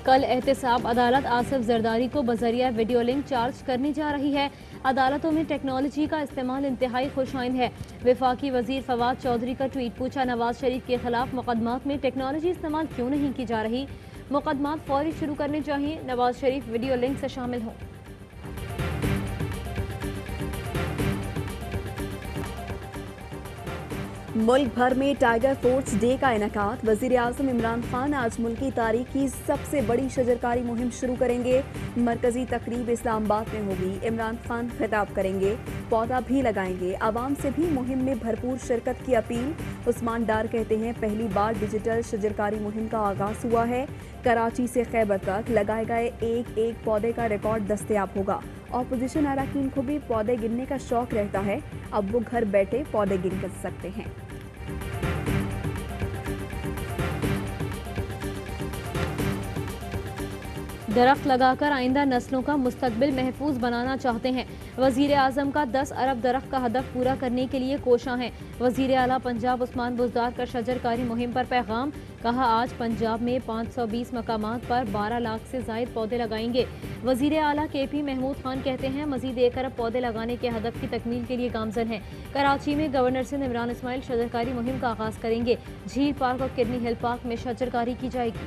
कल एहतसाब अदालत आसिफ जरदारी को बजरिया वीडियो लिंक चार्ज करने जा रही है। अदालतों में टेक्नोलॉजी का इस्तेमाल इंतहाई खुशाइन है। वफाकी वजीर फवाद चौधरी का ट्वीट, पूछा नवाज शरीफ के खिलाफ मुकदमात में टेक्नोलॉजी इस्तेमाल क्यों नहीं की जा रही। मुकदमात फौरी शुरू करने चाहिए। नवाज शरीफ वीडियो लिंक से शामिल हों। मुल्क भर में टाइगर फोर्स डे का इनेकाद। वजीर आजम इमरान खान आज मुल्क की तारीख की सबसे बड़ी शजरकारी मुहिम शुरू करेंगे। मरकजी तकरीब इस्लामाबाद में होगी। इमरान खान खिताब करेंगे, पौधा भी लगाएंगे। आवाम से भी मुहिम में भरपूर शिरकत की अपील। उस्मान डार कहते हैं, पहली बार डिजिटल शजरकारी मुहिम का आगाज हुआ है। कराची से खैबर तक लगाए गए एक एक पौधे का रिकॉर्ड दस्तयाब होगा। ऑपोजिशन अरकान को भी पौधे गिनने का शौक रहता है, अब वो घर बैठे पौधे गिन सकते हैं। दरख्त लगाकर आइंदा नस्लों का मुस्तकबिल महफूज बनाना चाहते हैं। वजीर आजम का 10 अरब दरख्त का हदफ पूरा करने के लिए कोशां हैं। वजीर आला पंजाब उस्मान बुज़दार का शजरकारी मुहिम पर पैगाम, कहा आज पंजाब में 520 मकामात पर 12 लाख से जायद पौधे लगाएंगे। वजीर आला KP महमूद खान कहते हैं, मजीद 1 अरब पौधे लगाने के हदफ की तकमील के लिए गामजन है। कराची में गवर्नर सिंध इमरान इस्माइल शजरकारी मुहिम का आगाज करेंगे। झील पार्क और किडनी हिल पार्क में शजरकारी की जाएगी।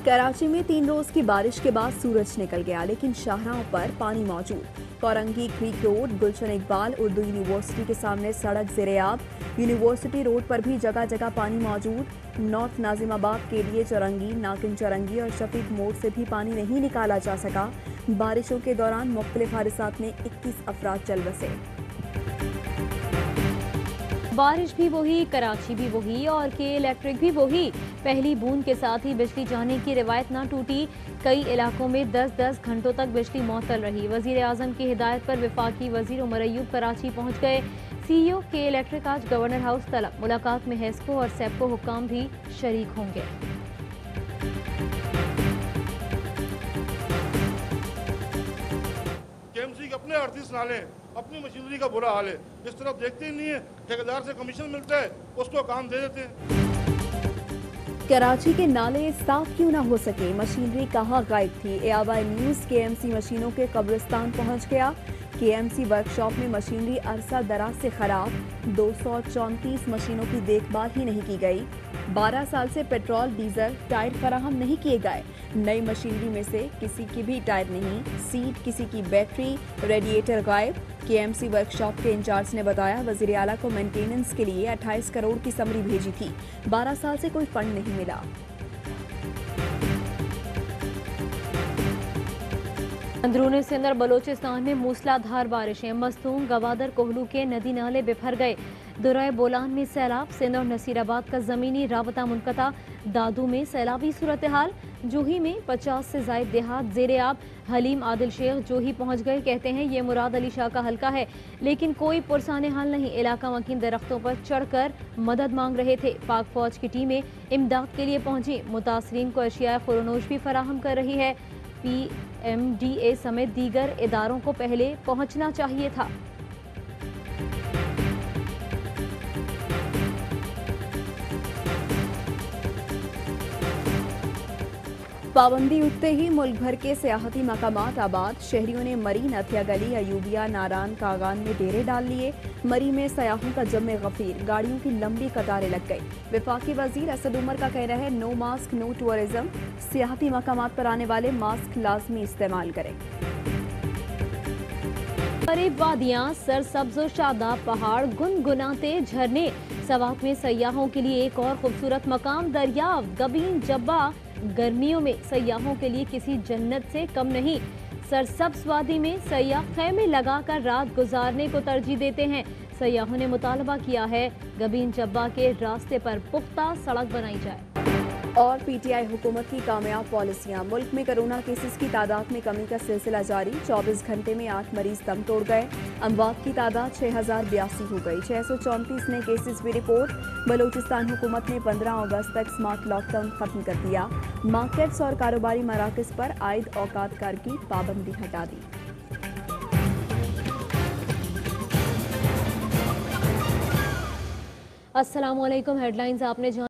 कराची में 3 रोज की बारिश के बाद सूरज निकल गया, लेकिन शाहराहों पर पानी मौजूद। कोरंगी क्रीक रोड, गुलशन इकबाल उर्दू यूनिवर्सिटी के सामने सड़क ज़ेरे-आब। यूनिवर्सिटी रोड पर भी जगह जगह पानी मौजूद। नॉर्थ नाजिमाबाद के लिए चौरंगी, नाकिन चौरंगी और शफीक मोड़ से भी पानी नहीं निकाला जा सका। बारिशों के दौरान मुख्तलिफ हादसात में 21 अफराद चल बसे। बारिश भी वही, कराची भी वही और के इलेक्ट्रिक भी वही। पहली बूंद के साथ ही बिजली जाने की रिवायत ना टूटी। कई इलाकों में 10-10 घंटों तक बिजली मअतल रही। वजीर आजम की हिदायत पर वफाकी वजीर उमर अयूब कराची पहुंच गए। CEO के इलेक्ट्रिक आज गवर्नर हाउस तलब। मुलाकात में हेस्को और सेप्को हुक्काम भी शरीक होंगे। KMC के अपने 38 नाले, अपनी मशीनरी का बुरा हाल है। इस तरफ देखते ही नहीं है, ठेकेदार से कमीशन मिलता है, उसको काम दे देते हैं। कराची के नाले साफ क्यों ना हो सके, मशीनरी कहाँ गायब थी। AY न्यूज KMC मशीनों के कब्रिस्तान पहुंच गया। KMC वर्कशॉप में मशीनरी अरसा दराज से खराब। 234 मशीनों की देखभाल ही नहीं की गई। 12 साल से पेट्रोल डीजल टायर फराहम नहीं किए गए। नई मशीनरी में से किसी की भी टायर नहीं, सीट किसी की बैटरी, रेडिएटर गायब। KMC वर्कशॉप के इंचार्ज ने बताया, वजीर आला को मेंटेनेंस के लिए 28 करोड़ की समरी भेजी थी। 12 साल से कोई फंड नहीं मिला। अंदरूनी सिंध और बलोचिस्तान में मूसलाधार बारिशें। मस्तूम, गवादर, कोहलू के नदी नाले बिफर गए। दुराए बोलान में सैलाब। सिंध और नसीराबाद का जमीनी राबता मुनक़ता। दादू में सैलाबी सूरत हाल। जूही में 50 से जायद देहात ज़ेरे-आब। हलीम आदिल शेख जूही पहुंच गए। कहते हैं ये मुराद अली शाह का हल्का है, लेकिन कोई पुरसाने हाल नहीं। इलाका मकीन दरख्तों पर चढ़कर मदद मांग रहे थे। पाक फौज की टीमें इमदाद के लिए पहुंची। मुतासरीन को अशिया खुरनोश भी फराहम कर रही है। PMDA समेत दीगर इदारों को पहले पहुंचना चाहिए था। पाबंदी उठते ही मुल्क भर के सियाहती मकामात आबाद। शहरियों ने मरी, नथिया गली, अयूबिया, नारान, कागान में डेरे डाल लिए। मरी में सयाहों का जमे गफीर, गाड़ियों की लंबी कतारें लग गई। वफाकी वजीर असद उमर का कहना है, नो मास्क नो टूरिज्म। सियाहती मकामात पर आने वाले मास्क लाजमी इस्तेमाल करें। करीब वादियाँ, सरसब्ज़ शादाब पहाड़, गुनगुनाते झरने। सवात में सयाहों के लिए एक और खूबसूरत मकाम दरियाव गबीन जब्बा। गर्मियों में सयाहों के लिए किसी जन्नत से कम नहीं। सरसब्ज़ वादी में सयाह खैमे लगाकर रात गुजारने को तरजीह देते हैं। सयाहों ने मुतालबा किया है, गबीन जब्बा के रास्ते पर पुख्ता सड़क बनाई जाए। और PTI हुकूमत की कामयाब पॉलिसियाँ। मुल्क में कोरोना केसेस की तादाद में कमी का सिलसिला जारी। 24 घंटे में 8 मरीज दम तोड़ गए। अमवात की तादाद 6082 हो गई। 634 नए केसेस भी रिपोर्ट। बलूचिस्तान हुकूमत ने 15 अगस्त तक स्मार्ट लॉकडाउन खत्म कर दिया। मार्केट्स और कारोबारी मराकज़ पर आयद औकात कार की पाबंदी हटा दी। अस्सलामुअलैकुम। हेडलाइंस आपने जान